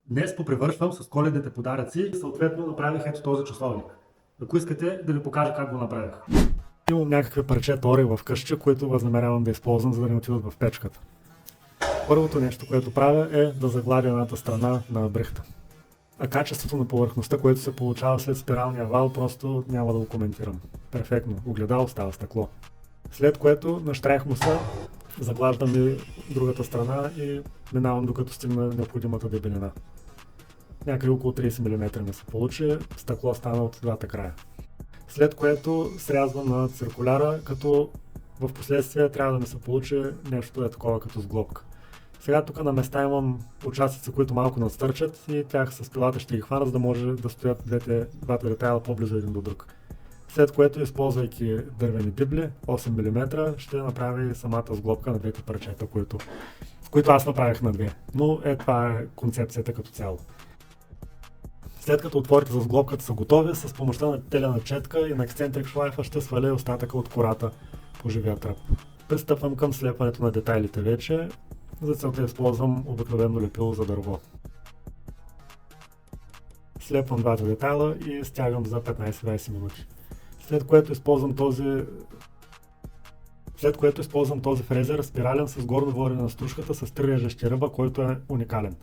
Днес попревършвам с коледните подаръци и съответно направих ето този часовник. Ако искате да ви покажа как го направих. Имам някакви парчета орех в къщи, които възнамерявам да използвам, за да не отидат в печката. Първото нещо, което правя, е да загладя едната страна на брехта. А качеството на повърхността, което се получава след спиралния вал, просто няма да го коментирам. Перфектно. Огледало става стъкло. След което на щрайхмуса заглаждам и другата страна и минавам докато стигна необходимата дебелина. Някъде около 30 мм ми се получи, стъкло стана от двата края. След което срязвам на циркуляра, като в последствие трябва да ми се получи нещо е такова като сглобка. Сега тук на места имам участъци, които малко надстърчат и тях с пилата ще ги хвана, за да може да стоят двата детайла по-близо един до друг. След което, използвайки дървени дибли, 8 мм, ще направя и самата сглобка на двете парчета, които аз направих на две. Но това е концепцията като цяло. След като отворите за сглобката са готови, с помощта на телена четка и на ексцентрик шлайфа ще сваля остатъка от кората по живия тръп. Пристъпвам към слепването на детайлите вече. За целта използвам обикновено лепило за дърво. Слепвам двата детайла и стягам за 15-20 минути. След което използвам този фрезер, спирален с горно ворене на стружката с 3 режещи ръба, който е уникален.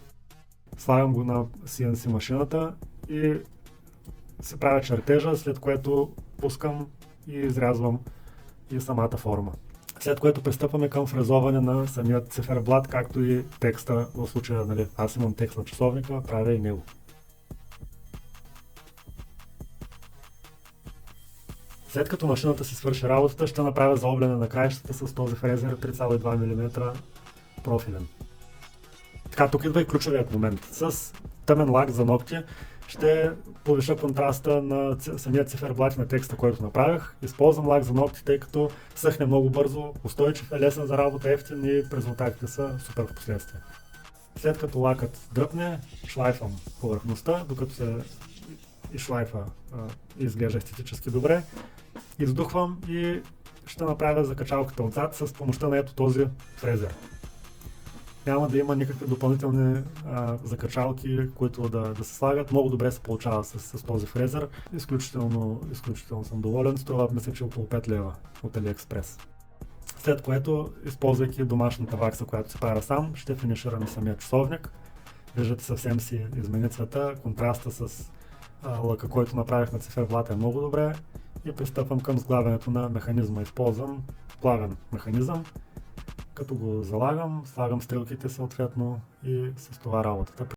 Слагам го на CNC машината и се правя чертежа, след което пускам и изрязвам и самата форма. След което пристъпваме към фрезоване на самият циферблат, както и текста, в случая, нали, аз имам текст на часовника, правя и него. След като машината си свърши работата, ще направя заобляне на краищата с този фрезер 3,2 мм профилен. Така, тук идва и ключовият момент. С тъмен лак за ногти ще повиша контраста на самия циферблат на текста, който направих. Използвам лак за ногти, тъй като съхне много бързо, устойчив е, лесен за работа, ефтин и резултатите са супер в последствие. След като лакът дръпне, шлайфам повърхността, докато се и шлайфа изглежда естетически добре. Издухвам и ще направя закачалката отзад с помощта на ето този фрезер. Няма да има никакви допълнителни закачалки, които да се слагат. Много добре се получава с този фрезер. Изключително съм доволен. Струва мисля, че около 5 лева от AliExpress. След което, използвайки домашната вакса, която се правя сам, ще финиширам самия часовник. Виждате, съвсем си измени цвета. Контраста с лъка, който направих на циферблата е много добре. И пристъпвам към сглавянето на механизма. Използвам плавен механизъм. Като го залагам, слагам стрелките съответно и с това работата